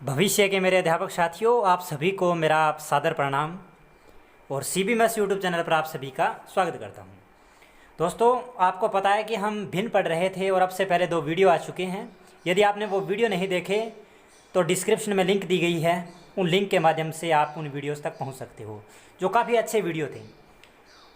भविष्य के मेरे अध्यापक साथियों, आप सभी को मेरा सादर प्रणाम और CBMS यूट्यूब चैनल पर आप सभी का स्वागत करता हूं। दोस्तों, आपको पता है कि हम भिन्न पढ़ रहे थे और अब से पहले 2 वीडियो आ चुके हैं। यदि आपने वो वीडियो नहीं देखे तो डिस्क्रिप्शन में लिंक दी गई है, उन लिंक के माध्यम से आप उन वीडियोज़ तक पहुँच सकते हो, जो काफ़ी अच्छे वीडियो थे।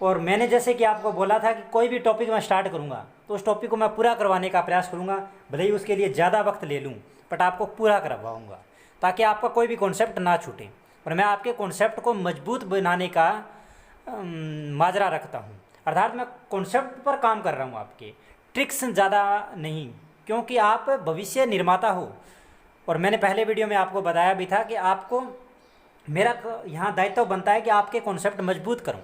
और मैंने जैसे कि आपको बोला था कि कोई भी टॉपिक मैं स्टार्ट करूँगा तो उस टॉपिक को मैं पूरा करवाने का प्रयास करूँगा, भले ही उसके लिए ज़्यादा वक्त ले लूँ, बट आपको पूरा करवाऊँगा ताकि आपका कोई भी कॉन्सेप्ट ना छूटे। और मैं आपके कॉन्सेप्ट को मजबूत बनाने का माजरा रखता हूँ, अर्थात मैं कॉन्सेप्ट पर काम कर रहा हूँ, आपके ट्रिक्स ज़्यादा नहीं, क्योंकि आप भविष्य निर्माता हो। और मैंने पहले वीडियो में आपको बताया भी था कि आपको मेरा यहाँ दायित्व बनता है कि आपके कॉन्सेप्ट मजबूत करूँ।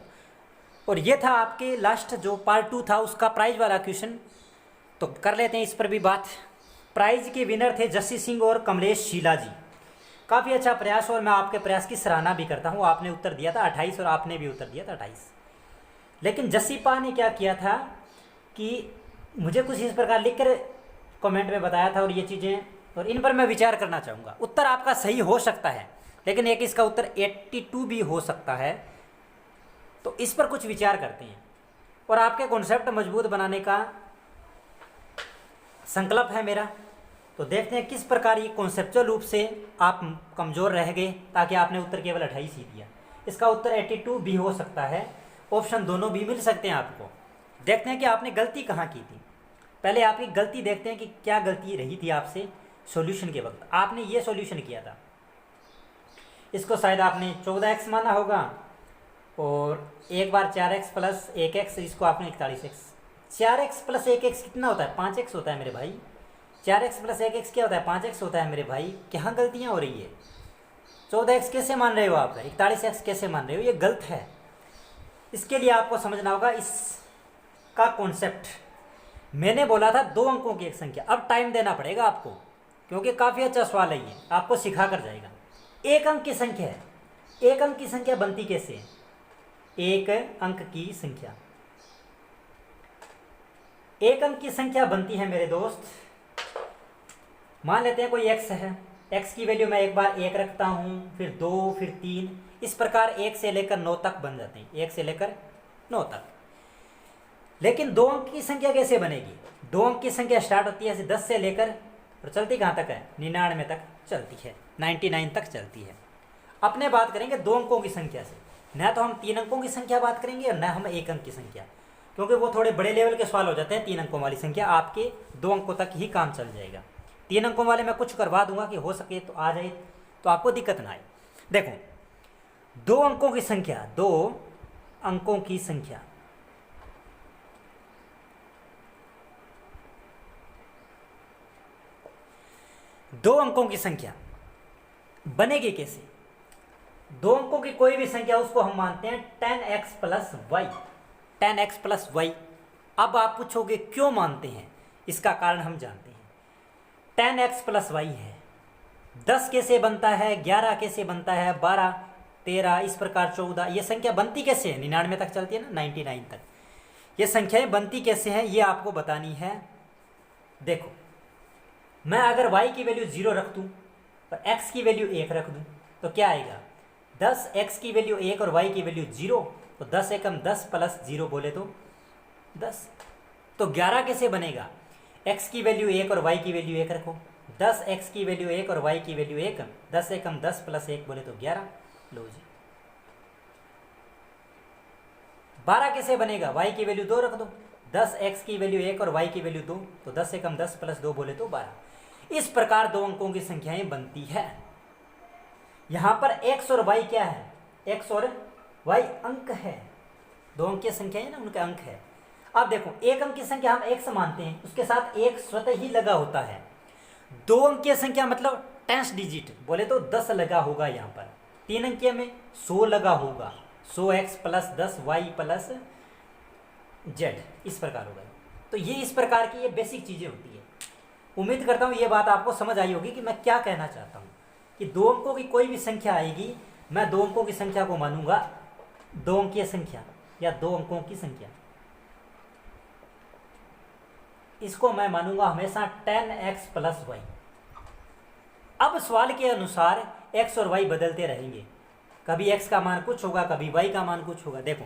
और ये था आपके लास्ट जो पार्ट 2 था उसका प्राइज वाला क्वेश्चन, तो कर लेते हैं इस पर भी बात। प्राइज के विनर थे जस्सी सिंह और कमलेश शीला जी। काफ़ी अच्छा प्रयास और मैं आपके प्रयास की सराहना भी करता हूँ। आपने उत्तर दिया था 28 और आपने भी उत्तर दिया था 28। लेकिन जस्सी पा ने क्या किया था कि मुझे कुछ इस प्रकार लिख कर कॉमेंट में बताया था, और ये चीज़ें और इन पर मैं विचार करना चाहूँगा। उत्तर आपका सही हो सकता है, लेकिन एक इसका उत्तर 82 भी हो सकता है, तो इस पर कुछ विचार करते हैं। और आपके कॉन्सेप्ट मजबूत बनाने का संकल्प है मेरा, तो देखते हैं किस प्रकार ये कॉन्सेप्चुअल रूप से आप कमज़ोर रह गए, ताकि आपने उत्तर केवल 28 ही दिया। इसका उत्तर 82 भी हो सकता है, ऑप्शन दोनों भी मिल सकते हैं आपको। देखते हैं कि आपने गलती कहाँ की थी। पहले आपकी गलती देखते हैं कि क्या गलती रही थी आपसे सॉल्यूशन के वक्त। आपने ये सॉल्यूशन किया था, इसको शायद आपने 14x माना होगा, और एक बार 4x प्लस 1x, इसको आपने 41x। 4x प्लस 1x कितना होता है? 5x होता है मेरे भाई। 4x प्लस 1x क्या होता है? 5x होता है मेरे भाई। क्या गलतियाँ हो रही है? 14x कैसे मान रहे हो आप? 41x कैसे मान रहे हो? ये गलत है। इसके लिए आपको समझना होगा इसका कॉन्सेप्ट। मैंने बोला था 2 अंकों की एक संख्या। अब टाइम देना पड़ेगा आपको, क्योंकि काफ़ी अच्छा सवाल है ये, आपको सिखा कर जाएगा। 1 अंक की संख्या है। 1 अंक की संख्या बनती कैसे है? 1 अंक की संख्या, 1 अंक की संख्या बनती है मेरे दोस्त। मान लेते हैं कोई x है, x की वैल्यू मैं एक बार 1 रखता हूँ, फिर 2, फिर 3, इस प्रकार 1 से लेकर 9 तक बन जाते हैं, 1 से लेकर 9 तक। लेकिन 2 अंक की संख्या कैसे बनेगी? 2 अंक की संख्या स्टार्ट होती है 10 से लेकर, और चलती कहाँ तक है? 99 तक चलती है, 99 तक चलती है। अपने बात करेंगे 2 अंकों की संख्या से, न तो हम 3 अंकों की संख्या बात करेंगे और न हम 1 अंक की संख्या, क्योंकि वो थोड़े बड़े लेवल के सवाल हो जाते हैं। 3 अंकों वाली संख्या आपके 2 अंकों तक ही काम चल जाएगा। 3 अंकों वाले मैं कुछ करवा दूंगा कि हो सके तो आ जाए, तो आपको दिक्कत ना आए। देखो, 2 अंकों की संख्या, 2 अंकों की संख्या, दो अंकों की संख्या बनेगी कैसे? 2 अंकों की कोई भी संख्या, उसको हम मानते हैं 10x plus Y, 10x plus Y. अब आप पूछोगे क्यों मानते हैं? इसका कारण हम जानते हैं। 10x प्लस वाई है, 10 कैसे बनता है, 11 कैसे बनता है, 12, 13, इस प्रकार 14। ये संख्या बनती कैसे है? 99 तक चलती है ना, 99 तक। ये संख्याएं बनती कैसे हैं, ये आपको बतानी है। देखो, मैं अगर y की वैल्यू 0 रख दूँ और x की वैल्यू 1 रख दूँ तो क्या आएगा? 10, x की वैल्यू 1 और y की वैल्यू 0, तो 10 एकम 10 प्लस 0 बोले तो 10। तो 11 कैसे बनेगा? x की वैल्यू 1 और y की वैल्यू 1 रखो, 10 x की वैल्यू 1 और y की वैल्यू 1, 10 एकम 10 प्लस 1 बोले तो 11। लो जी। 12 कैसे बनेगा? y की वैल्यू 2 रख दो, 10 x की वैल्यू 1 और y की वैल्यू 2, तो 10 एकम 10 प्लस 2 बोले तो 12। इस प्रकार 2 अंकों की संख्याएं बनती है। यहां पर x और y क्या है? x और y अंक है। 2 अंक की संख्या है ना, उनका अंक है। अब देखो, 1 अंक की संख्या हम x मानते हैं, उसके साथ 1 स्वतः ही लगा होता है। 2 अंक की संख्या मतलब 10 डिजिट बोले तो 10 लगा होगा। यहाँ पर 3 अंकीय में 100 लगा होगा, 100x plus 10y plus z, इस प्रकार होगा। तो ये इस प्रकार की ये बेसिक चीज़ें होती है। उम्मीद करता हूँ ये बात आपको समझ आई होगी कि मैं क्या कहना चाहता हूँ, कि 2 अंकों की कोई भी संख्या आएगी, मैं 2 अंकों की संख्या को मानूंगा 2 अंकीय संख्या या 2 अंकों की संख्या। इसको मैं मानूंगा हमेशा 10x प्लस वाई। अब सवाल के अनुसार x और y बदलते रहेंगे, कभी x का मान कुछ होगा, कभी y का मान कुछ होगा। देखो,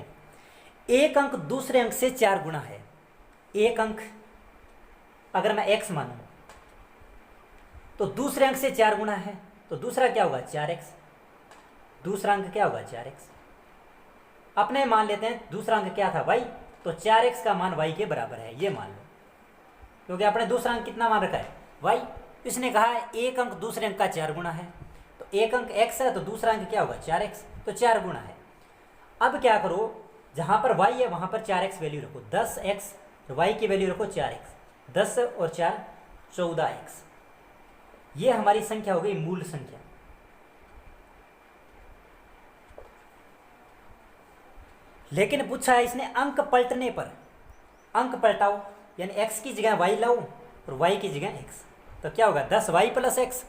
एक अंक दूसरे अंक से 4 गुना है। एक अंक अगर मैं x मानूं तो दूसरे अंक से 4 गुना है, तो दूसरा क्या होगा 4x, दूसरा अंक क्या होगा 4x। अपने मान लेते हैं दूसरा अंक क्या था y, तो 4x का मान y के बराबर है, ये मान लो, क्योंकि आपने दूसरा अंक कितना मान रखा है y। इसने कहा है एक अंक दूसरे अंक का 4 गुना है, तो एक अंक x है तो दूसरा अंक क्या होगा 4x, तो 4 गुना है। अब क्या करो, जहाँ पर y है वहाँ पर 4x वैल्यू रखो, 10x और y की वैल्यू रखो 4x, 10 और 4 14x। ये हमारी संख्या हो गई मूल संख्या। लेकिन पूछा है इसने अंक पलटने पर, अंक पलटाओ, यानी x की जगह y लाओ और y की जगह x, तो क्या होगा 10y प्लस x।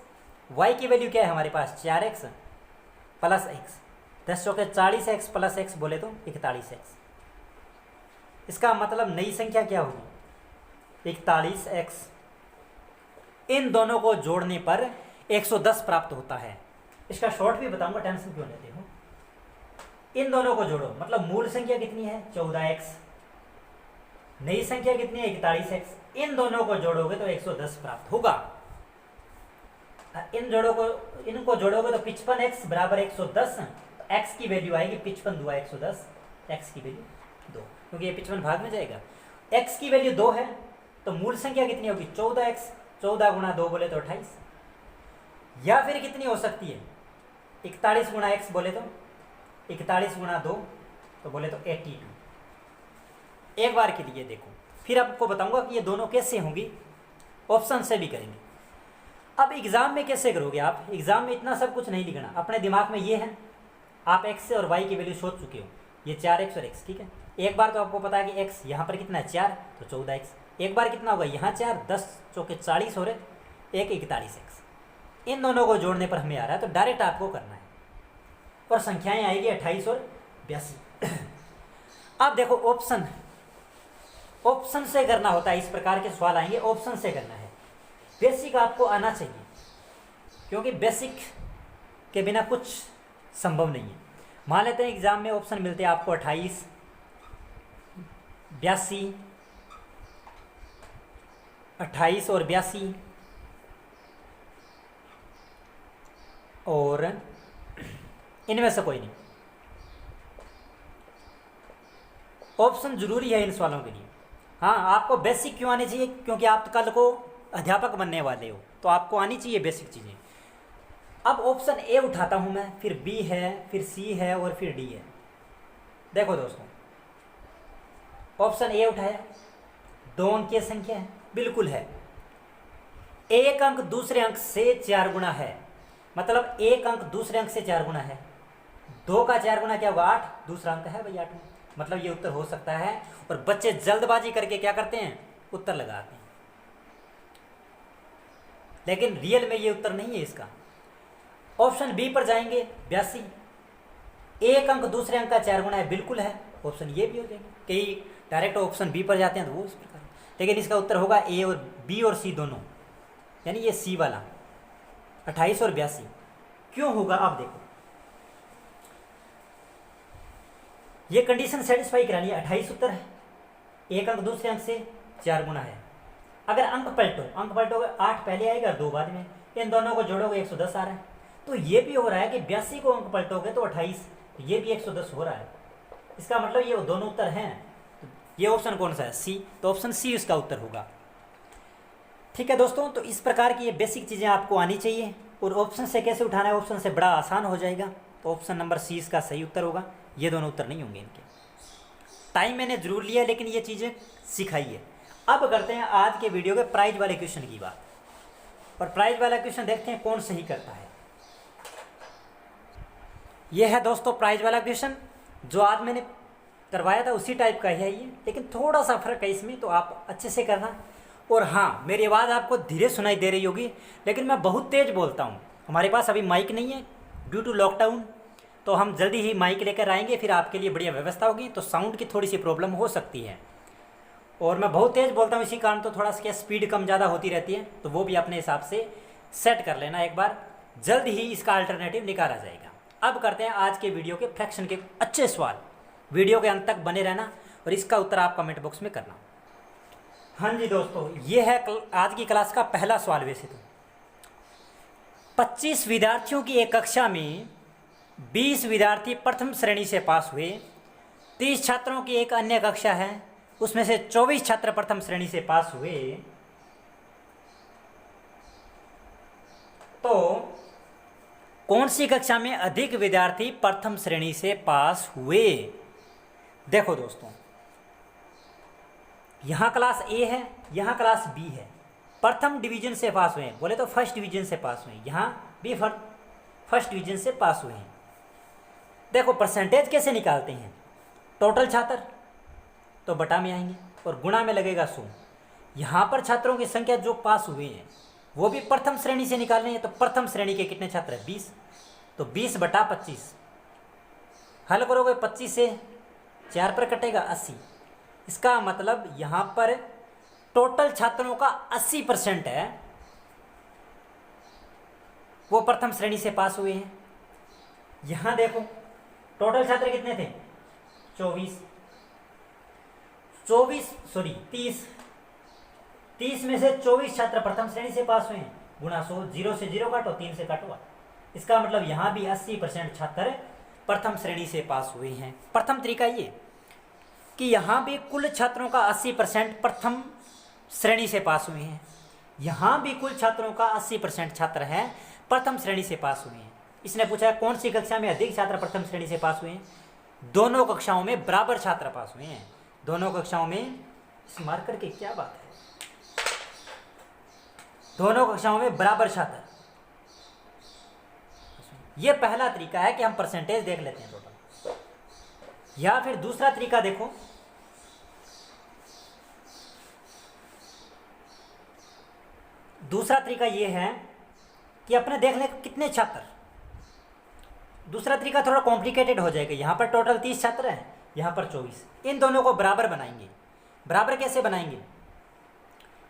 y की वैल्यू क्या है हमारे पास 4x प्लस x, 10 चौके 40x प्लस x बोले तो 41x। इसका मतलब नई संख्या क्या होगी 41x। इन दोनों को जोड़ने पर 110 प्राप्त होता है। इसका शॉर्ट भी बताऊंगा, टेंशन क्यों लेते हो। इन दोनों को जोड़ो, मतलब मूल संख्या कितनी है 14x, नई संख्या कितनी है 41x। इन दोनों को जोड़ोगे तो 110 प्राप्त होगा। इनको जोड़ोगे तो 55x बराबर 110, तो x की वैल्यू आएगी 55 दुआ 110, x की वैल्यू 2, क्योंकि ये 55 भाग में जाएगा। x की वैल्यू 2 है तो मूल संख्या कितनी होगी 14x, 14 गुणा 2 बोले तो 28, या फिर कितनी हो सकती है 41 गुणा x बोले तो 41 गुणा 2 तो बोले तो 82। एक बार के लिए देखो, फिर आपको बताऊंगा कि ये दोनों कैसे होंगी, ऑप्शन से भी करेंगे। अब एग्जाम में कैसे करोगे आप, एग्जाम में इतना सब कुछ नहीं लिखना, अपने दिमाग में ये है, आप x और y की वैल्यू सोच चुके हो, ये 4x और x, ठीक है। एक बार तो आपको पता है कि x यहाँ पर कितना है 4, तो 14x। एक बार कितना होगा यहाँ 4, 10 चौके 40 हो रहे, 41x। इन दोनों को जोड़ने पर हमें आ रहा है, तो डायरेक्ट आपको करना है और संख्याएं आएगी 28 और 82। अब देखो ऑप्शन से करना होता है, इस प्रकार के सवाल आएंगे ऑप्शन से करना है। बेसिक आपको आना चाहिए, क्योंकि बेसिक के बिना कुछ संभव नहीं है। मान लेते हैं एग्जाम में ऑप्शन मिलते हैं आपको 28, 82, 28 और 82, और इनमें से कोई नहीं। ऑप्शन जरूरी है इन सवालों के लिए। हाँ, आपको बेसिक क्यों आने चाहिए, क्योंकि आप कल को अध्यापक बनने वाले हो, तो आपको आनी चाहिए बेसिक चीज़ें। अब ऑप्शन ए उठाता हूं मैं, फिर बी है, फिर सी है और फिर डी है। देखो दोस्तों, ऑप्शन ए उठाया, 2 अंक की संख्या है, बिल्कुल है। एक अंक दूसरे अंक से 4 गुना है, मतलब एक अंक दूसरे अंक से 4 गुना है। 2 का 4 गुना क्या होगा 8, दूसरा अंक है भाई 8, मतलब ये उत्तर हो सकता है। और बच्चे जल्दबाजी करके क्या करते हैं, उत्तर लगाते हैं, लेकिन रियल में ये उत्तर नहीं है इसका। ऑप्शन बी पर जाएंगे, 82, एक अंक दूसरे अंक का 4 गुना है, बिल्कुल है, ऑप्शन ये भी हो जाएंगे। कई डायरेक्ट ऑप्शन बी पर जाते हैं तो वो इस प्रकार, लेकिन इसका उत्तर होगा ए और बी और सी दोनों, यानी ये सी वाला 28 और 82। क्यों होगा आप देखो, ये कंडीशन सेटिस्फाई करानी है। 28 उत्तर है, एक अंक दूसरे अंक से 4 गुना है। अगर अंक पलटोगे 8 पहले आएगा 2 बाद में, इन दोनों को जोड़ोगे 110 आ रहा है। तो ये भी हो रहा है कि 82 को अंक पलटोगे तो 28, तो ये भी 110 हो रहा है। इसका मतलब ये दोनों उत्तर हैं। तो ये ऑप्शन कौन सा है, सी, तो ऑप्शन सी इसका उत्तर होगा। ठीक है दोस्तों, तो इस प्रकार की ये बेसिक चीज़ें आपको आनी चाहिए। और ऑप्शन से कैसे उठाना है, ऑप्शन से बड़ा आसान हो जाएगा। तो ऑप्शन नंबर सी इसका सही उत्तर होगा, ये दोनों उत्तर नहीं होंगे इनके। टाइम मैंने जरूर लिया, लेकिन ये चीज़ें सिखाई है। अब करते हैं आज के वीडियो के प्राइज वाले क्वेश्चन की बात, और प्राइज वाला क्वेश्चन देखते हैं कौन सही करता है। ये है दोस्तों प्राइज वाला क्वेश्चन, जो आज मैंने करवाया था उसी टाइप का ही है ये, लेकिन थोड़ा सा फर्क है इसमें, तो आप अच्छे से करना। और हाँ, मेरी आवाज़ आपको धीरे सुनाई दे रही होगी, लेकिन मैं बहुत तेज़ बोलता हूँ। हमारे पास अभी माइक नहीं है ड्यू टू लॉकडाउन, तो हम जल्दी ही माइक लेकर आएंगे, फिर आपके लिए बढ़िया व्यवस्था होगी। तो साउंड की थोड़ी सी प्रॉब्लम हो सकती है, और मैं बहुत तेज़ बोलता हूँ, इसी कारण तो थोड़ा सा स्पीड कम ज़्यादा होती रहती है, तो वो भी अपने हिसाब से सेट कर लेना एक बार, जल्द ही इसका अल्टरनेटिव निकाला जाएगा। अब करते हैं आज के वीडियो के फ्रैक्शन के अच्छे सवाल। वीडियो के अंत तक बने रहना और इसका उत्तर आप कमेंट बॉक्स में करना। हाँ जी दोस्तों, ये है आज की क्लास का पहला सवाल। वैसे तो 25 विद्यार्थियों की एक कक्षा में 20 विद्यार्थी प्रथम श्रेणी से पास हुए, 30 छात्रों की एक अन्य कक्षा है, उसमें से 24 छात्र प्रथम श्रेणी से पास हुए, तो कौन सी कक्षा में अधिक विद्यार्थी प्रथम श्रेणी से पास हुए? देखो दोस्तों, यहां क्लास ए है, यहां क्लास बी है। प्रथम डिवीजन से पास हुए हैं, बोले तो फर्स्ट डिवीजन से पास हुए हैं, यहां भी फर्स्ट डिवीजन से पास हुए हैं। देखो परसेंटेज कैसे निकालते हैं? टोटल छात्र तो बटा में आएंगे और गुणा में लगेगा 100। यहां पर छात्रों की संख्या जो पास हुए हैं वो भी प्रथम श्रेणी से निकालने हैं, तो प्रथम श्रेणी के कितने छात्र हैं? 20, तो 20 बटा 25। हल करोगे 25 से 4 पर कटेगा 80। इसका मतलब यहां पर टोटल छात्रों का 80% है वो प्रथम श्रेणी से पास हुए हैं। यहां देखो टोटल छात्र कितने थे? 30 में से 24 छात्र प्रथम श्रेणी से पास हुए हैं, गुणा 100, 0 से 0 काटो, 3 से काटो। इसका मतलब यहां भी 80% छात्र प्रथम श्रेणी से पास हुए हैं। प्रथम तरीका ये कि यहां भी कुल छात्रों का 80% प्रथम श्रेणी से पास हुए हैं, यहां भी कुल छात्रों का 80% छात्र हैं प्रथम श्रेणी से पास हुए हैं। इसने पूछा कौन सी कक्षा में अधिक छात्र प्रथम श्रेणी से पास हुए हैं? दोनों कक्षाओं में बराबर छात्र पास हुए हैं, दोनों कक्षाओं में। इस मार्कर की क्या बात है? दोनों कक्षाओं में बराबर छात्र। यह पहला तरीका है कि हम परसेंटेज देख लेते हैं टोटल। या फिर दूसरा तरीका देखो, दूसरा तरीका यह है कि अपने देख ले कितने छात्र। दूसरा तरीका थोड़ा कॉम्प्लिकेटेड हो जाएगा। यहां पर टोटल 30 छात्र हैं, यहां पर 24। इन दोनों को बराबर बनाएंगे। बराबर कैसे बनाएंगे?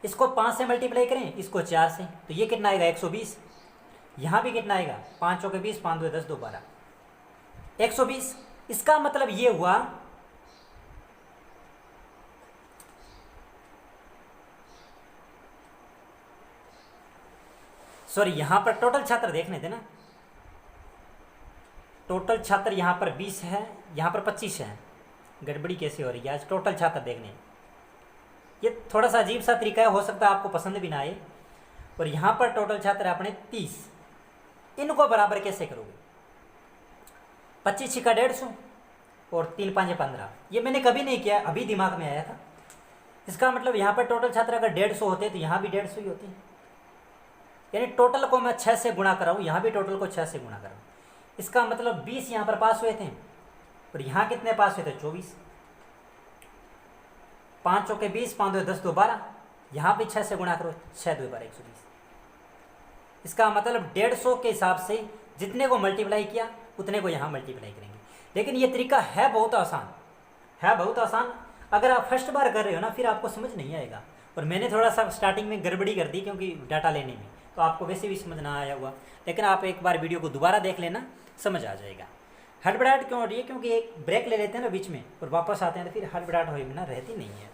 इसको 5 से मल्टीप्लाई करें, इसको 4 से, तो ये कितना आएगा? 120। यहां भी कितना आएगा? 5 चौके 20, 5 2 10, 2 12, 120। इसका मतलब ये हुआ सॉरी, यहां पर टोटल छात्र देखने थे ना। टोटल छात्र यहां पर 20 है, यहां पर 25 है। गड़बड़ी कैसे हो रही है आज? टोटल छात्र देखने, ये थोड़ा सा अजीब सा तरीका है, हो सकता है आपको पसंद भी ना आए। और यहां पर टोटल छात्र अपने 30। इनको बराबर कैसे करोगे? 25 छिका 150 और 3 5 15। ये मैंने कभी नहीं किया, अभी दिमाग में आया था। इसका मतलब यहां पर टोटल छात्र अगर 150 होते तो यहां भी 150 ही होते, यानी टोटल को मैं 6 से गुणा कराऊँ, यहां भी टोटल को 6 से गुणा कराऊँ। इसका मतलब 20 यहां पर पास हुए थे और यहां कितने पास हुए थे? 24। 5 चौके 20, 5 2 10, 2 12। यहां भी 6 से गुणा करो, 6 2 12, 120। इसका मतलब 150 के हिसाब से जितने को मल्टीप्लाई किया उतने को यहां मल्टीप्लाई करेंगे। लेकिन ये तरीका है बहुत आसान, है बहुत आसान। अगर आप फर्स्ट बार कर रहे हो ना, फिर आपको समझ नहीं आएगा। और मैंने थोड़ा सा स्टार्टिंग में गड़बड़ी कर दी क्योंकि डाटा लेने में, तो आपको वैसे भी समझ ना आया हुआ। लेकिन आप एक बार वीडियो को दोबारा देख लेना, समझ आ जाएगा। हड़बड़ाहट क्यों हो रही है? क्योंकि एक ब्रेक ले लेते हैं ना बीच में और वापस आते हैं, तो फिर हड़बड़ाहट हो ना रहती नहीं है।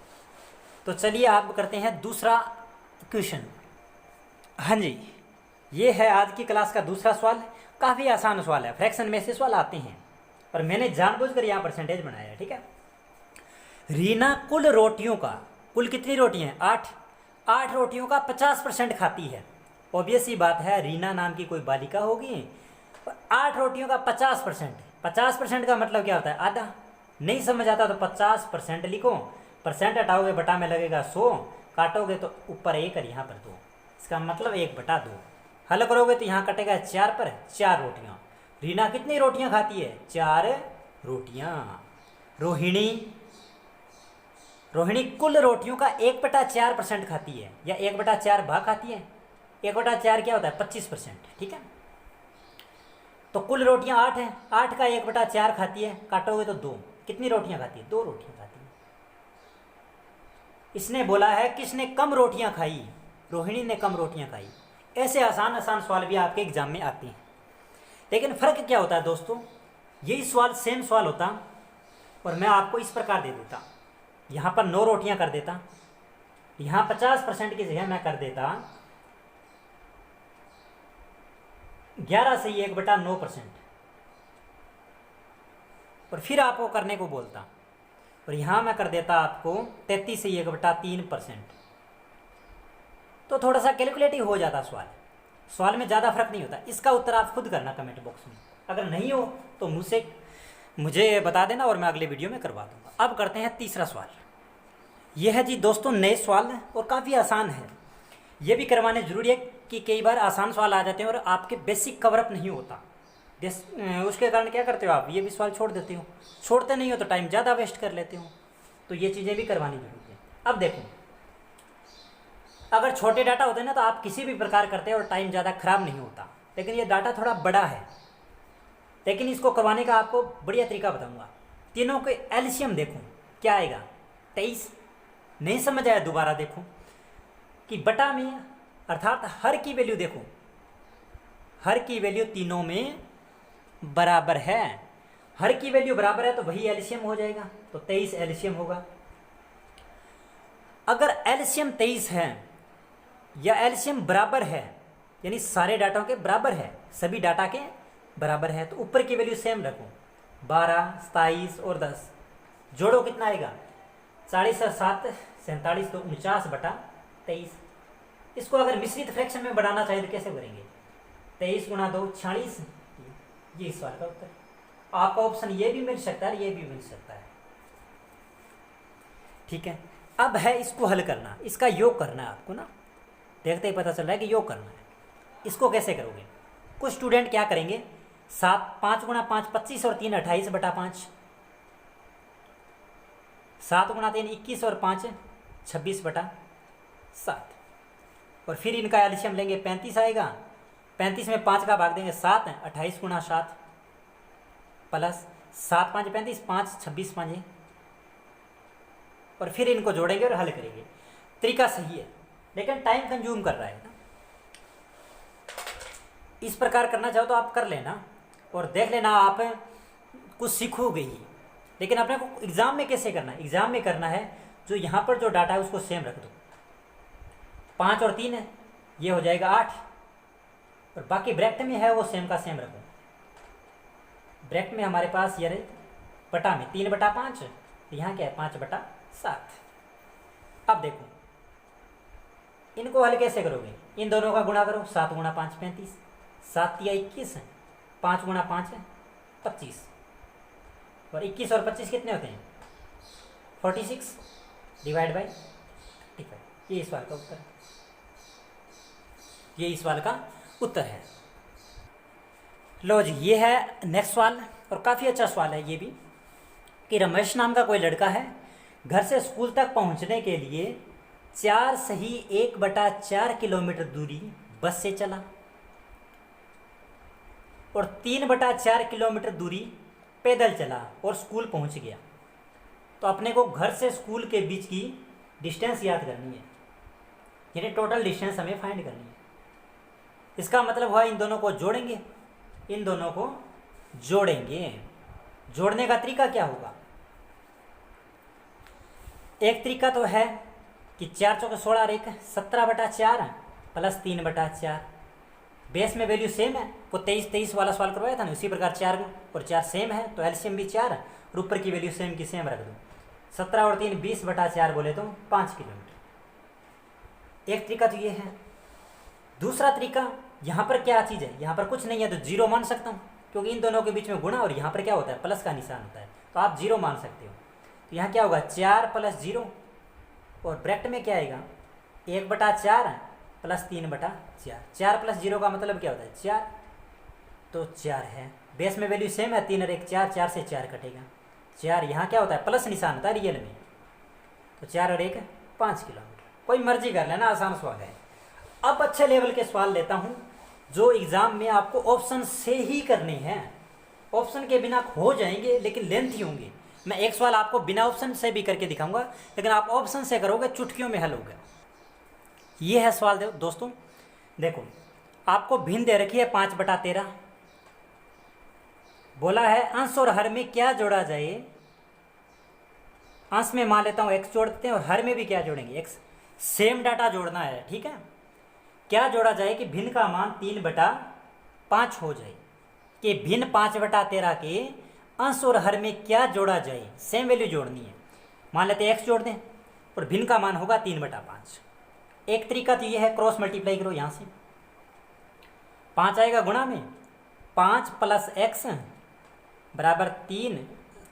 तो चलिए आप करते हैं दूसरा क्वेश्चन। हाँ जी, ये है आज की क्लास का दूसरा सवाल। काफ़ी आसान सवाल है, फ्रैक्शन में से सवाल आते हैं और मैंने जानबूझकर यहाँ परसेंटेज बनाया है, ठीक है। रीना कुल रोटियों का, कुल कितनी रोटियाँ हैं? 8 रोटियों का 50% खाती है। ऑब्वियस ही बात है, रीना नाम की कोई बालिका होगी। 8 रोटियों का 50%, 50% का मतलब क्या होता है? आधा। नहीं समझ आता तो 50% लिखो, परसेंट हटाओगे बटा में लगेगा 100, काटोगे तो ऊपर 1 और यहाँ पर 2। इसका मतलब 1 बटा 2। हल करोगे तो यहाँ कटेगा 4 पर 4 रोटियाँ। रीना कितनी रोटियाँ खाती है? 4 रोटियाँ। रोहिणी कुल रोटियों का 1/4% खाती है, या 1/4 भाग खाती है। 1/4 क्या होता है? 25%, ठीक है। तो कुल रोटियां 8 हैं, 8 का 1/4 खाती है, काटोगे तो 2। कितनी रोटियां खाती है? 2 रोटियां खाती है। इसने बोला है किसने कम रोटियां खाई? रोहिणी ने कम रोटियां खाई। ऐसे आसान आसान सवाल भी आपके एग्ज़ाम में आते हैं। लेकिन फ़र्क क्या होता है दोस्तों, यही सवाल सेम सवाल होता और मैं आपको इस प्रकार दे देता, यहाँ पर 9 रोटियाँ कर देता, यहाँ 50% की जगह मैं कर देता 11 से 1/9%, और फिर आपको करने को बोलता, और यहाँ मैं कर देता आपको 33 से 1/3%। तो थोड़ा सा कैलकुलेटिव हो जाता सवाल में ज़्यादा फर्क नहीं होता। इसका उत्तर आप खुद करना कमेंट बॉक्स में, अगर नहीं हो तो मुझे बता देना और मैं अगले वीडियो में करवा दूंगा। अब करते हैं तीसरा सवाल। यह है जी दोस्तों नए सवाल और काफ़ी आसान है। ये भी करवाने ज़रूरी है कि कई बार आसान सवाल आ जाते हैं और आपके बेसिक कवरअप नहीं होता, उसके कारण क्या करते हो आप, ये भी सवाल छोड़ देते हो। छोड़ते नहीं हो तो टाइम ज़्यादा वेस्ट कर लेते हो, तो ये चीज़ें भी करवानी जरूरी है। अब देखो, अगर छोटे डाटा होते हैं ना तो आप किसी भी प्रकार करते हैं और टाइम ज़्यादा खराब नहीं होता, लेकिन ये डाटा थोड़ा बड़ा है। लेकिन इसको करवाने का आपको बढ़िया तरीका बताऊंगा। तीनों के एलसीएम देखो क्या आएगा, 23। नहीं समझ आया दोबारा देखो कि बटा में, अर्थात हर की वैल्यू देखो, हर की वैल्यू तीनों में बराबर है। हर की वैल्यू बराबर है तो वही एलसीएम हो जाएगा, तो 23 एलसीएम होगा। अगर एलसीएम 23 है या एलसीएम बराबर है, यानी सारे डाटाओं के बराबर है, सभी डाटा के बराबर है, तो ऊपर की वैल्यू सेम रखो। 12, 27 और 10 जोड़ो, कितना आएगा 40 और 7 47, तो 49/23। इसको अगर मिश्रित फ्रैक्शन में बढ़ाना चाहिए तो कैसे करेंगे, 23 × 2 46। ये इस सवाल का उत्तर। आपका ऑप्शन ये भी मिल सकता है, ये भी मिल सकता है। ठीक है, अब है इसको हल करना, इसका योग करना है आपको ना, देखते ही पता चल रहा है कि योग करना है। इसको कैसे करोगे, कुछ स्टूडेंट क्या करेंगे, 5 × 5 25 और 3 28/5, 7 × 3 21 और 5 26/7, और फिर इनका एलसीएम लेंगे 35 आएगा। 35 में 5 का भाग देंगे 7, 28 × 7 प्लस 7 × 5 35, 5 26 5, और फिर इनको जोड़ेंगे और हल करेंगे। तरीका सही है लेकिन टाइम कंज्यूम कर रहा है ना। इस प्रकार करना चाहो तो आप कर लेना और देख लेना, आप कुछ सीखोगे ही। लेकिन अपने को एग्ज़ाम में कैसे करना है, एग्ज़ाम में करना है जो यहाँ पर जो डाटा है उसको सेम रख दो। 5 और 3 है, ये हो जाएगा 8, और बाकी ब्रैकेट में है वो सेम का सेम रखो। ब्रैकेट में हमारे पास ये रहे, बटा में 3/5, यहाँ क्या है 5/7। अब देखो इनको हल कैसे करोगे, इन दोनों का गुणा करो, 7 × 5 35, 7 × 21, 5 × 5 25, और 21 और 25 कितने होते हैं 46 /35। ये इस सवाल का उत्तर है, ये इस सवाल का उत्तर है। लो जी, ये है नेक्स्ट सवाल, और काफ़ी अच्छा सवाल है ये भी, कि रमेश नाम का कोई लड़का है, घर से स्कूल तक पहुंचने के लिए 4 सही 1/4 किलोमीटर दूरी बस से चला और 3/4 किलोमीटर दूरी पैदल चला और स्कूल पहुंच गया। तो अपने को घर से स्कूल के बीच की डिस्टेंस याद करनी है, यानी टोटल डिस्टेंस हमें फाइंड करनी है। इसका मतलब हुआ इन दोनों को जोड़ेंगे, इन दोनों को जोड़ेंगे। जोड़ने का तरीका क्या होगा, एक तरीका तो है कि 4 × 4 = 16 और 1 17/4 प्लस 3/4। बेस में वैल्यू सेम है, वो 23 वाला सवाल करवाया था ना, उसी प्रकार 4 और 4 सेम है तो एलसीएम भी 4 और ऊपर की वैल्यू सेम की सेम रख दो। 17 और 3 20/4 बोले तो 5 किलोमीटर। एक तरीका तो ये है। दूसरा तरीका, यहाँ पर क्या चीज़ है, यहाँ पर कुछ नहीं है तो 0 मान सकता हूँ, क्योंकि इन दोनों के बीच में गुणा और यहाँ पर क्या होता है प्लस का निशान होता है, तो आप 0 मान सकते हो। तो यहाँ क्या होगा 4 + 0, और ब्रैकेट में क्या आएगा 1/4 प्लस 3/4। 4 + 0 का मतलब क्या होता है 4, तो 4 है। बेस में वैल्यू सेम है, 3 और 1 4, 4 से 4 कटेगा 4। यहाँ क्या होता है प्लस निशान होता है रियल में, तो 4 और 1 5 किलोमीटर। कोई मर्जी कर लेना, आसान सवाल है। अब अच्छे लेवल के सवाल लेता हूँ जो एग्ज़ाम में आपको ऑप्शन से ही करने हैं। ऑप्शन के बिना हो जाएंगे लेकिन लेंथी होंगे। मैं एक सवाल आपको बिना ऑप्शन से भी करके दिखाऊंगा, लेकिन आप ऑप्शन से करोगे चुटकियों में हल होगा। ये है सवाल दोस्तों, देखो आपको भिन्न दे रखी है 5/13, बोला है अंश और हर में क्या जोड़ा जाए। अंश में मान लेता हूँ x जोड़ देते हैं और हर में भी क्या जोड़ेंगे, x। सेम डाटा जोड़ना है, ठीक है। क्या जोड़ा जाए कि भिन्न का मान 3/5 हो जाए, कि भिन्न 5/13 के अंश और हर में क्या जोड़ा जाए, सेम वैल्यू जोड़नी है। मान लेते हैं x जोड़ दें और भिन्न का मान होगा 3/5। एक तरीका तो ये है, क्रॉस मल्टीप्लाई करो यहाँ से, 5 आएगा गुणा में 5 + x बराबर 3,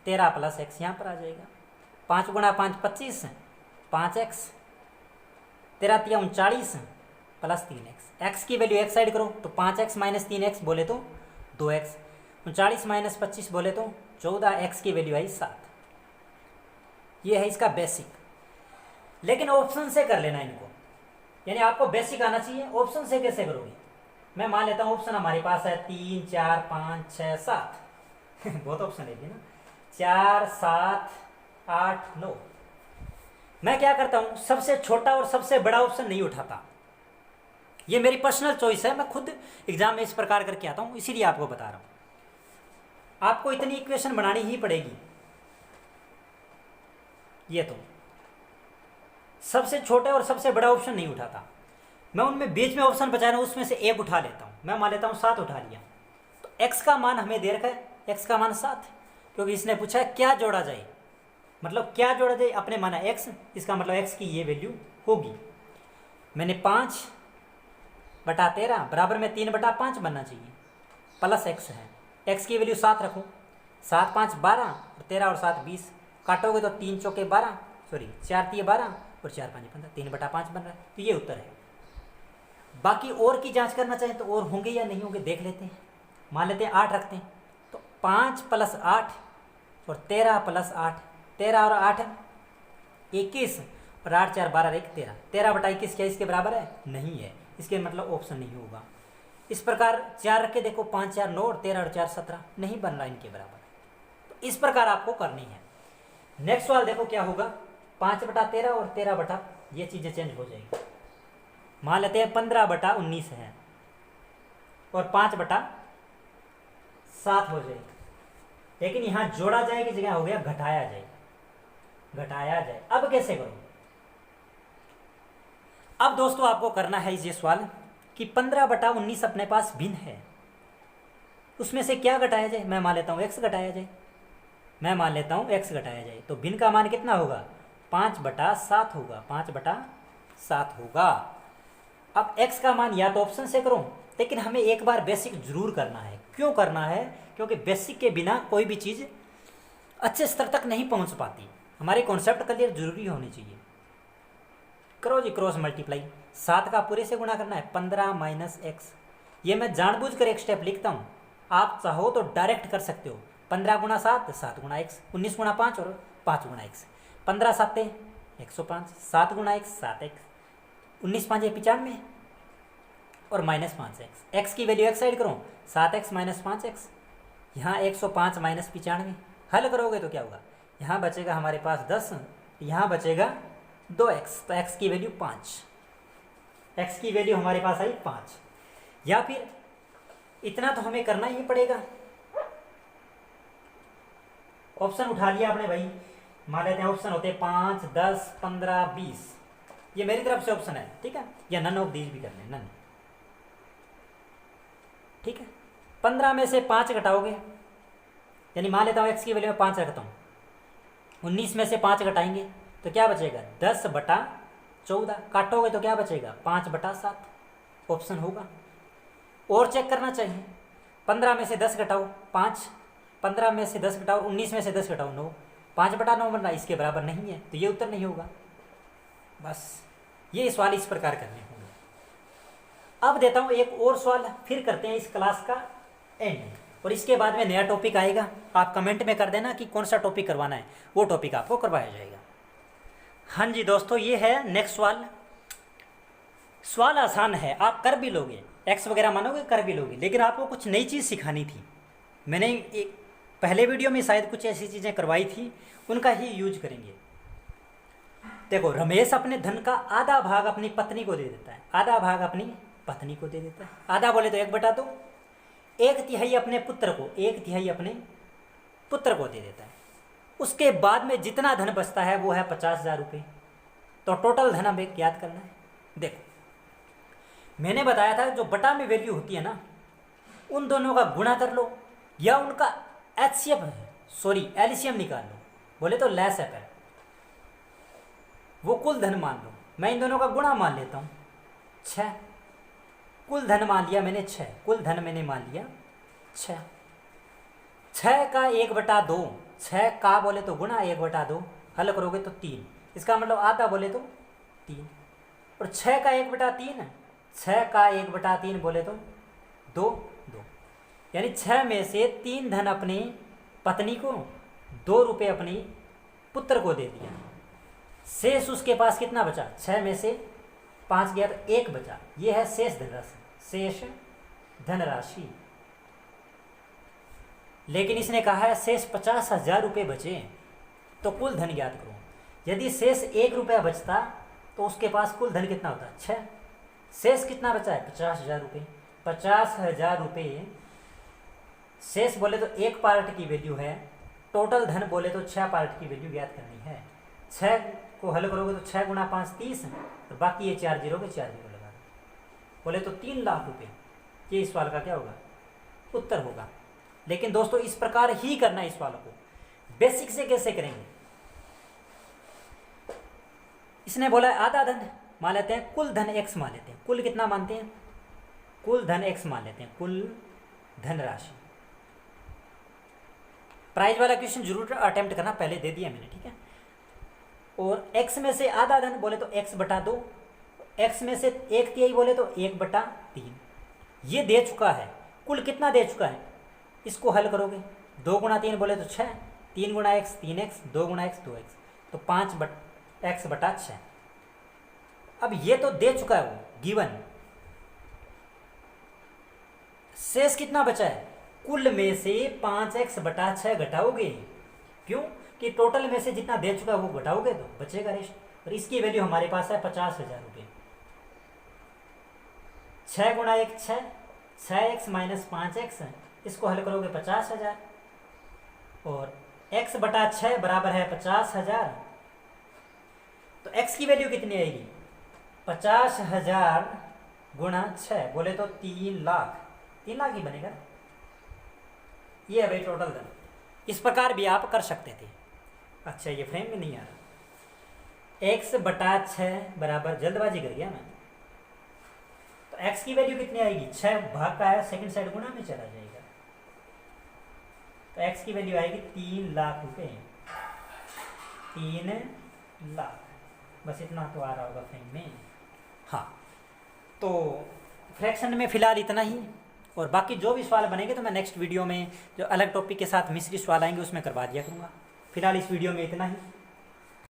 13 + x यहाँ पर आ जाएगा। 5 × 5 25, 5x, 13 × 3 39 + 3x। x की वैल्यू एक साइड करो तो 5x - 3x बोले तो 2x, 39 - 25 बोले तो 14, x की वैल्यू आई 7। ये है इसका बेसिक, लेकिन ऑप्शन से कर लेना इनको, यानी आपको बेसिक आना चाहिए। ऑप्शन से कैसे करोगे, मैं मान लेता हूँ ऑप्शन हमारे पास है 3, 4, 5, 6, 7 बहुत ऑप्शन है ना, 4, 7, 8, 9। मैं क्या करता हूँ, सबसे छोटा और सबसे बड़ा ऑप्शन नहीं उठाता, ये मेरी पर्सनल चॉइस है, मैं खुद एग्जाम में इस प्रकार करके आता हूँ, इसीलिए आपको बता रहा हूँ। आपको इतनी इक्वेशन बनानी ही पड़ेगी। ये तो सबसे छोटे और सबसे बड़ा ऑप्शन नहीं उठाता मैं, उनमें बीच में ऑप्शन बचा रहा हूँ, उसमें से एक उठा लेता हूँ। मैं मान लेता हूँ 7 उठा लिया, तो x का मान हमें दे रखा है, x का मान 7, क्योंकि इसने पूछा है क्या जोड़ा जाए, मतलब क्या जोड़ा जाए, अपने माना x, इसका मतलब x की ये वैल्यू होगी। मैंने 5/13 बराबर में 3/5 बनना चाहिए, प्लस x है, x की वैल्यू 7 रखूँ, 7 × 5 = 12, और 13 और 7 20, काटोगे तो 3 चौके 12, सॉरी 4 × 12 और 4 × 5 = 15, 3/5 बन रहा है। तो ये उत्तर है। बाकी और की जांच करना चाहें तो और होंगे या नहीं होंगे देख लेते हैं। मान लेते हैं 8 रखते हैं, तो 5 + 8 और 13 + 8, 13 और 8 21, और 8 × 4 = 12, 1 13, 13/21 क्या इसके बराबर है, नहीं है, इसके मतलब ऑप्शन नहीं होगा। इस प्रकार 4 रख के देखो, 5 × 4 = 9, और 13 और 4 = 17, नहीं बन रहा इनके बराबर। तो इस प्रकार आपको करनी है। नेक्स्ट सवाल देखो क्या होगा, 5/13 और 13 ये चीज़ें चेंज हो जाएगी। मान लेते हैं 15/19 है और 5/7 हो जाएगी, लेकिन यहाँ जोड़ा जाए की जगह हो गया घटाया जाए, घटाया जाए। अब कैसे करो, अब दोस्तों आपको करना है ये सवाल कि 15/19 अपने पास भिन्न है, उसमें से क्या घटाया जाए। मैं मान लेता हूँ x घटाया जाए, मैं मान लेता हूँ x घटाया जाए, तो भिन्न का मान कितना होगा, 5/7 होगा, 5/7 होगा। अब x का मान या तो ऑप्शन से करो, लेकिन हमें एक बार बेसिक जरूर करना है। क्यों करना है, क्योंकि बेसिक के बिना कोई भी चीज़ अच्छे स्तर तक नहीं पहुंच पाती। हमारे कॉन्सेप्ट क्लियर जरूरी होने चाहिए। करो जी क्रॉस मल्टीप्लाई, 7 का पूरे से गुणा करना है, 15 - x। ये मैं जानबूझकर एक स्टेप लिखता हूँ, आप चाहो तो डायरेक्ट कर सकते हो। 15 × 7 7 × x, 19 × 5 और 5 × x, 15 × 7 105, 7 × x 7x, 19 × 5 = 95 और -5x। x की वैल्यू एक साइड करो, 7x - 5x, यहाँ 105 - 95, हल करोगे तो क्या होगा, यहाँ बचेगा हमारे पास 10, यहाँ बचेगा 2x, तो x की वैल्यू 5, x की वैल्यू हमारे पास आई 5। या फिर इतना तो हमें करना ही पड़ेगा, ऑप्शन उठा लिया आपने भाई। मान लेते हैं ऑप्शन होते हैं 5, 10, 15, 20, ये मेरी तरफ से ऑप्शन है, ठीक है, या नन ऑफ दीज भी कर लें, नन, ठीक है। 15 में से 5 घटाओगे, यानी मान लेता हूँ x की वैल्यू में 5 रखता हूँ, 19 में से 5 घटाएंगे तो क्या बचेगा, 10/14, काटोगे तो क्या बचेगा, 5/7, ऑप्शन होगा। और चेक करना चाहिए, 15 में से 10 घटाओ 5, 15 में से 10 घटाओ 19 में से 10 घटाओ 9, 5/9 बन रहा, इसके बराबर नहीं है, तो ये उत्तर नहीं होगा। बस ये सवाल इस प्रकार करने होंगे। अब देता हूँ एक और सवाल, फिर करते हैं इस क्लास का एंड, और इसके बाद में नया टॉपिक आएगा। आप कमेंट में कर देना कि कौन सा टॉपिक करवाना है, वो टॉपिक आपको करवाया जाएगा। हाँ जी दोस्तों, ये है नेक्स्ट सवाल। सवाल आसान है, आप कर भी लोगे, एक्स वगैरह मानोगे कर भी लोगे, लेकिन आपको कुछ नई चीज़ सिखानी थी। मैंने एक पहले वीडियो में शायद कुछ ऐसी चीज़ें करवाई थी, उनका ही यूज करेंगे। देखो, रमेश अपने धन का आधा भाग अपनी पत्नी को दे देता है, आधा भाग अपनी पत्नी को दे देता है। आधा बोले तो 1/2, 1/3 अपने पुत्र को, 1/3 अपने पुत्र को दे देता है। उसके बाद में जितना धन बचता है वो है 50,000 रुपये। तो टोटल धन हमें याद करना है। देखो मैंने बताया था जो बटा में वैल्यू होती है ना, उन दोनों का गुणा कर लो या उनका एलसीएम निकाल लो, बोले तो लेस है, वो कुल धन मान लो। मैं इन दोनों का गुणा मान लेता हूँ 6, कुल धन मान लिया मैंने 6, कुल धन मैंने मान लिया 6। 6 का 1/2, 6 का बोले तो गुणा 1/2, हल करोगे तो 3, इसका मतलब आधा बोले तो 3। और 6 का 1/3, 6 का 1/3 बोले तो 2, यानी 6 में से 3 धन अपनी पत्नी को, 2 रुपये अपनी पुत्र को दे दिया। शेष उसके पास कितना बचा? 6 में से 5 गया तो 1 बचा। ये है शेष धनराशि, शेष धनराशि। लेकिन इसने कहा है शेष 50,000 रुपये बचे, तो कुल धन ज्ञात करो। यदि शेष 1 रुपया बचता तो उसके पास कुल धन कितना होता? 6। शेष कितना बचा है? 50,000 रुपये। 50,000 रुपये शेष बोले तो 1 पार्ट की वैल्यू है, टोटल धन बोले तो 6 पार्ट की वैल्यू ज्ञात करनी है। 6 को हल करोगे तो 6 गुणा 5 30, तो बाकी ये 4 जीरो के 4 जीरो लगा बोले तो 3 लाख रुपये। ये इस सवाल का क्या होगा? उत्तर होगा। लेकिन दोस्तों इस प्रकार ही करना है इस सवाल को। बेसिक से कैसे करेंगे? इसने बोला आधा धन मान लेते हैं, कुल धन x मान लेते हैं। कुल कितना मानते हैं? कुल धन x मान लेते हैं, कुल धन राशि। प्राइज वाला क्वेश्चन जरूर अटेम्प्ट करना, पहले दे दिया मैंने, ठीक है। और x में से आधा धन बोले तो x/2, x में से 1/3 बोले तो 1/3, ये दे चुका है। कुल कितना दे चुका है? इसको हल करोगे 2 गुणा 3 बोले तो 6, 3 गुणा x 3x, 2 गुणा x 2x, तो 5x/6। अब ये तो दे चुका है वो गिवन। शेष कितना बचा है? कुल में से 5x/6 घटाओगे, क्यों कि टोटल में से जितना दे चुका है वो घटाओगे तो बचेगा रेस्ट। और इसकी वैल्यू हमारे पास है 50,000 रुपये। 6 गुणा 1 6, 6x माइनस 5x, इसको हल करोगे 50,000, और x/6 बराबर है 50,000। तो x की वैल्यू कितनी आएगी? 50,000 गुणा 6 बोले तो 3 लाख, 3 लाख ही बनेगा। ये है भाई टोटल धन। इस प्रकार भी आप कर सकते थे। अच्छा ये फ्रेम में नहीं आ रहा। x/6 बराबर, जल्दबाजी कर गया मैं, तो x की वैल्यू कितनी आएगी? 6 भाग का है, सेकंड साइड गुणा में चला जाएगा, तो x की वैल्यू आएगी 3 लाख रुपए। 3 लाख, बस इतना तो आ रहा होगा फ्रेम में। हाँ, तो फ्रैक्शन में फिलहाल इतना ही, और बाकी जो भी सवाल बनेंगे तो मैं नेक्स्ट वीडियो में जो अलग टॉपिक के साथ मिश्रित सवाल आएंगे उसमें करवा दिया करूँगा। फिलहाल इस वीडियो में इतना ही।